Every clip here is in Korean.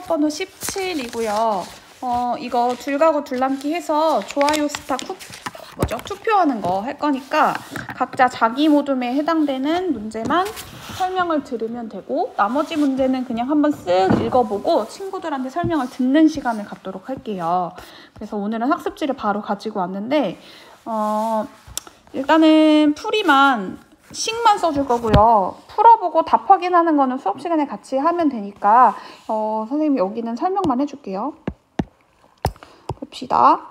수업 번호 17이고요. 이거 줄가고 줄넘기 해서 좋아요 스타 투표하는 거 할 거니까 각자 자기 모둠에 해당되는 문제만 설명을 들으면 되고 나머지 문제는 그냥 한번 쓱 읽어보고 친구들한테 설명을 듣는 시간을 갖도록 할게요. 그래서 오늘은 학습지를 바로 가지고 왔는데 일단은 풀이만 식만 써줄 거고요. 풀어보고 답 확인하는 거는 수업 시간에 같이 하면 되니까 선생님이 여기는 설명만 해줄게요. 봅시다.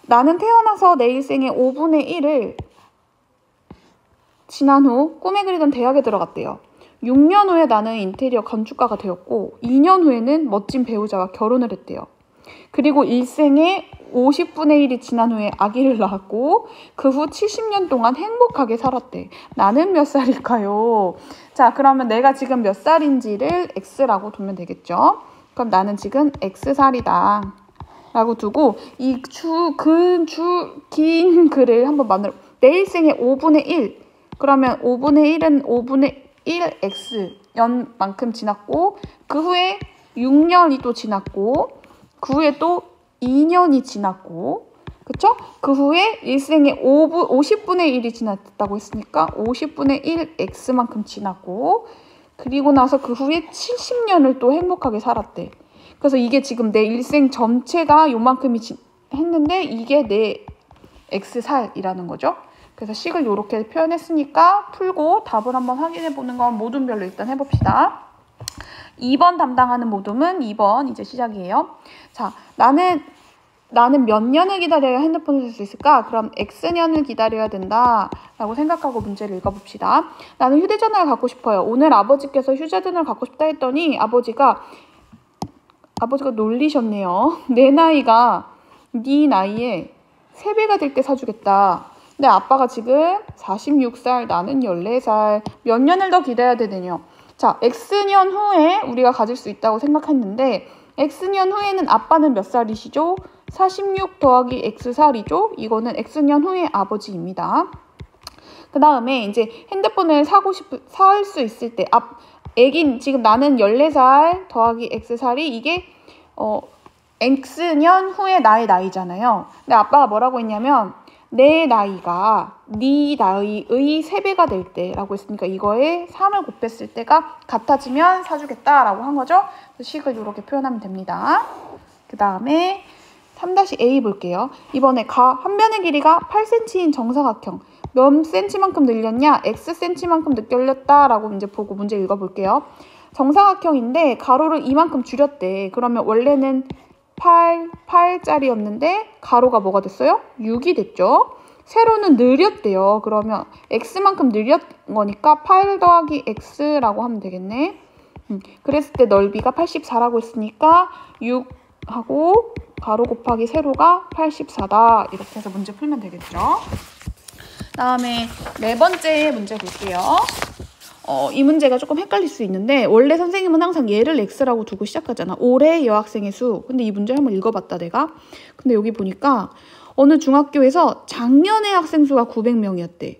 나는 태어나서 내 일생의 5분의 1을 지난 후 꿈에 그리던 대학에 들어갔대요. 6년 후에 나는 인테리어 건축가가 되었고 2년 후에는 멋진 배우자와 결혼을 했대요. 그리고 일생의 50분의 1이 지난 후에 아기를 낳았고 그 후 70년 동안 행복하게 살았대. 나는 몇 살일까요? 자, 그러면 내가 지금 몇 살인지를 X라고 두면 되겠죠? 그럼 나는 지금 X살이다 라고 두고 이 긴 글을 한번 만들어. 내 일생의 5분의 1. 그러면 5분의 1은 5분의 1X 연만큼 지났고 그 후에 6년이 또 지났고 그 후에 또 2년이 지났고 그쵸? 그 후에 일생의 50분의 1이 지났다고 했으니까 50분의 1X만큼 지났고 그리고 나서 그 후에 70년을 또 행복하게 살았대. 그래서 이게 지금 내 일생 전체가 요만큼이 했는데 이게 내 X살이라는 거죠. 그래서 식을 이렇게 표현했으니까 풀고 답을 한번 확인해보는 건 모둠별로 일단 해봅시다. 2번 담당하는 모둠은 2번 이제 시작이에요. 자, 나는 몇 년을 기다려야 핸드폰을 쓸 수 있을까? 그럼 X년을 기다려야 된다 라고 생각하고 문제를 읽어봅시다. 나는 휴대전화를 갖고 싶어요. 오늘 아버지께서 휴대전화를 갖고 싶다 했더니 아버지가 놀리셨네요. 내 나이가 네 나이에 3배가 될 때 사주겠다. 근데 아빠가 지금 46살, 나는 14살. 몇 년을 더 기다려야 되느냐. 자, X년 후에 우리가 가질 수 있다고 생각했는데 X년 후에는 아빠는 몇 살이시죠? 46 더하기 X살이죠? 이거는 X년 후의 아버지입니다. 그 다음에 이제 핸드폰을 살 수 있을 때 애긴 지금 나는 14살 더하기 X살이 이게 X년 후에 나의 나이잖아요. 근데 아빠가 뭐라고 했냐면 내 나이가 네 나이의 3배가 될 때라고 했으니까 이거에 3을 곱했을 때가 같아지면 사주겠다라고 한 거죠. 그래서 식을 이렇게 표현하면 됩니다. 그 다음에 3-A 볼게요. 이번에 한 변의 길이가 8cm인 정사각형. 몇 cm만큼 늘렸냐? Xcm만큼 늘렸다라고 이제 보고 문제 읽어볼게요. 정사각형인데 가로를 이만큼 줄였대. 그러면 원래는 8짜리였는데 가로가 뭐가 됐어요? 6이 됐죠. 세로는 늘렸대요. 그러면 X만큼 늘렸 거니까 8 더하기 X라고 하면 되겠네. 그랬을 때 넓이가 84라고 했으니까 6하고 가로 곱하기 세로가 84다. 이렇게 해서 문제 풀면 되겠죠. 다음에 4번째 문제 볼게요. 이 문제가 조금 헷갈릴 수 있는데 원래 선생님은 항상 얘를 X라고 두고 시작하잖아. 올해 여학생의 수. 근데 이 문제 한번 읽어봤다 내가. 근데 여기 보니까 어느 중학교에서 작년에 학생 수가 900명이었대.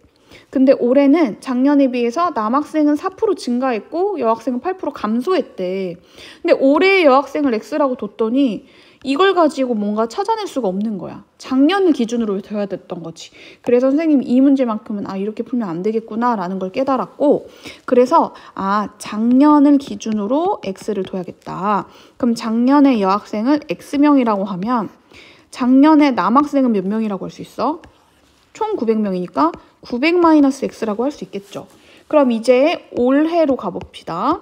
근데 올해는 작년에 비해서 남학생은 4% 증가했고 여학생은 8% 감소했대. 근데 올해 여학생을 X라고 뒀더니 이걸 가지고 뭔가 찾아낼 수가 없는 거야. 작년을 기준으로 둬야 됐던 거지. 그래서 선생님이 이 문제만큼은 이렇게 풀면 안 되겠구나 라는 걸 깨달았고 그래서 작년을 기준으로 X를 둬야겠다. 그럼 작년의 여학생을 X명이라고 하면 작년에 남학생은 몇 명이라고 할 수 있어? 총 900명이니까 900-X라고 할 수 있겠죠. 그럼 이제 올해로 가봅시다.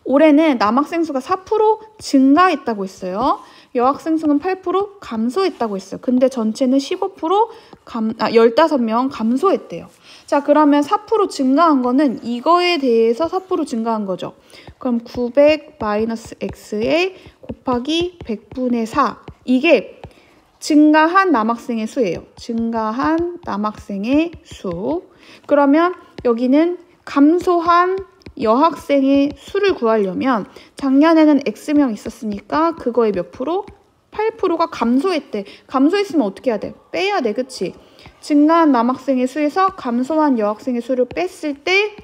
올해는 남학생 수가 4% 증가했다고 했어요. 여학생 수는 8% 감소했다고 했어요. 근데 전체는 15% 15명 감소했대요. 자, 그러면 4% 증가한 거는 이거에 대해서 4% 증가한 거죠. 그럼 900-X에 곱하기 100분의 4. 이게 증가한 남학생의 수예요. 증가한 남학생의 수. 그러면 여기는 감소한 여학생의 수를 구하려면 작년에는 X명 있었으니까 그거의 몇 프로? 8%가 감소했대. 감소했으면 어떻게 해야 돼? 빼야 돼. 그치? 증가한 남학생의 수에서 감소한 여학생의 수를 뺐을 때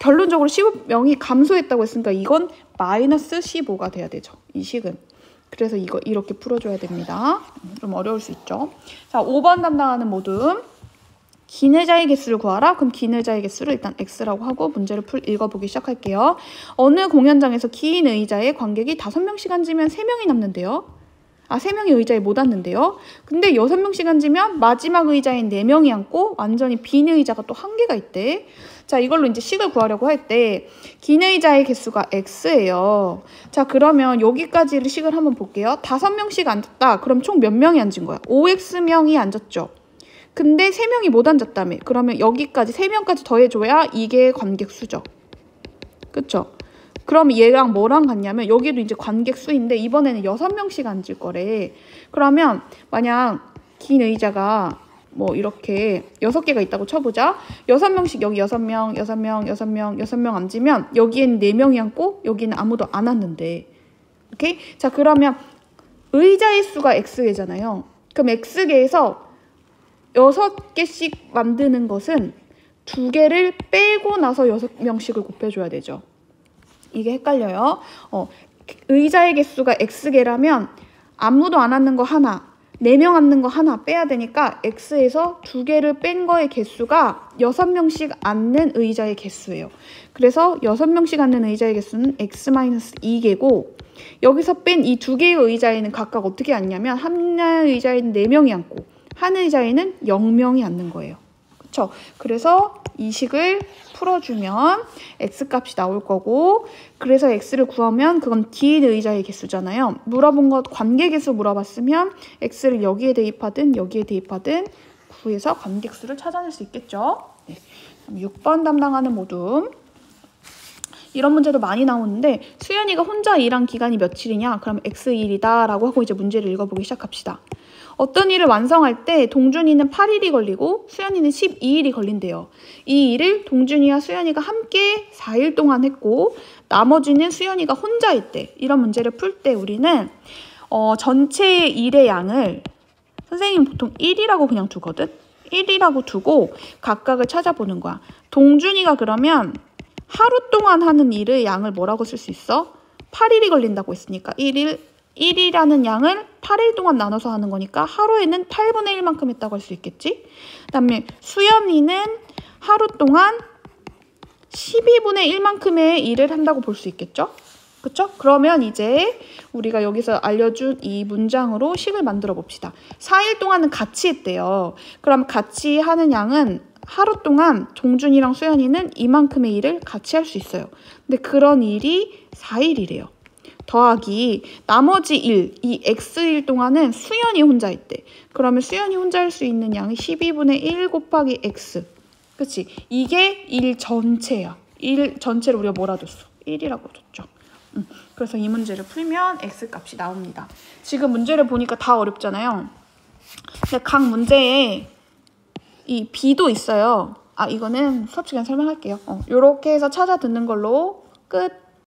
결론적으로 15명이 감소했다고 했으니까 이건 마이너스 15가 돼야 되죠. 이 식은. 그래서 이거 이렇게 풀어줘야 됩니다. 좀 어려울 수 있죠. 자, 5번 담당하는 모둠. 긴 의자의 개수를 구하라. 그럼 긴 의자의 개수를 일단 x라고 하고 문제를 읽어보기 시작할게요. 어느 공연장에서 긴 의자에 관객이 5명씩 앉으면 3명이 남는데요. 3명이 의자에 못 앉는데요. 근데 6명씩 앉으면 마지막 의자에 4명이 앉고 완전히 빈 의자가 또 1개가 있대. 자, 이걸로 이제 식을 구하려고 할 때 긴 의자의 개수가 x예요. 자, 그러면 여기까지를 식을 한번 볼게요. 5명씩 앉았다. 그럼 총 몇 명이 앉은 거야? 5x명이 앉았죠. 근데 3명이 못 앉았다며. 그러면 여기까지 3명까지 더해줘야 이게 관객 수죠. 그쵸? 그럼 얘랑 뭐랑 같냐면 여기도 이제 관객 수인데 이번에는 6명씩 앉을 거래. 그러면 만약 긴 의자가 뭐 이렇게 6개가 있다고 쳐보자. 6명씩 여기 6명, 6명, 6명, 6명 앉으면 여기에는 4명이 앉고 여기는 아무도 안 앉는데. 오케이? 자, 그러면 의자의 수가 x개잖아요. 그럼 x개에서 6개씩 만드는 것은 2개를 빼고 나서 6명씩을 곱해줘야 되죠. 이게 헷갈려요. 의자의 개수가 x개라면 아무도 안 앉는 거 하나, 4명 앉는 거 하나 빼야 되니까 x에서 2개를 뺀 거의 개수가 6명씩 앉는 의자의 개수예요. 그래서 6명씩 앉는 의자의 개수는 x-2개고 여기서 뺀 이 2개의 의자에는 각각 어떻게 앉냐면 한 의자에는 4명이 앉고 한 의자에는 0명이 앉는 거예요. 그렇죠? 그래서 이 식을 풀어주면 x값이 나올 거고 그래서 x를 구하면 그건 긴 의자의 개수잖아요. 물어본 것 관계개수 물어봤으면 x를 여기에 대입하든 여기에 대입하든 구해서 관계수를 찾아낼 수 있겠죠. 네. 6번 담당하는 모둠. 이런 문제도 많이 나오는데 수연이가 혼자 일한 기간이 며칠이냐? 그럼 x1이다 라고 하고 이제 문제를 읽어보기 시작합시다. 어떤 일을 완성할 때 동준이는 8일이 걸리고 수연이는 12일이 걸린대요. 이 일을 동준이와 수연이가 함께 4일 동안 했고 나머지는 수연이가 혼자 했대. 이런 문제를 풀 때 우리는 전체 일의 양을 선생님은 보통 1이라고 그냥 두거든. 1이라고 두고 각각을 찾아보는 거야. 동준이가 그러면 하루 동안 하는 일의 양을 뭐라고 쓸 수 있어? 8일이 걸린다고 했으니까 1이라는 양을 8일 동안 나눠서 하는 거니까 하루에는 8분의 1만큼 했다고 할 수 있겠지? 그 다음에 수연이는 하루 동안 12분의 1만큼의 일을 한다고 볼 수 있겠죠? 그쵸? 그러면 이제 우리가 여기서 알려준 이 문장으로 식을 만들어 봅시다. 4일 동안은 같이 했대요. 그럼 같이 하는 양은 하루 동안 동준이랑 수연이는 이만큼의 일을 같이 할 수 있어요. 근데 그런 일이 4일이래요. 더하기 나머지 일, 이 x일 동안은 수연이 혼자 했대. 그러면 수연이 혼자 할 수 있는 양이 12분의 1 곱하기 x. 그치? 이게 일 전체야. 일 전체를 우리가 뭐라 줬어? 1이라고 줬죠. 그래서 이 문제를 풀면 x값이 나옵니다. 지금 문제를 보니까 다 어렵잖아요. 근데 각 문제에 이 b도 있어요. 이거는 수업 시간에 설명할게요. 이렇게 해서 찾아 듣는 걸로 끝.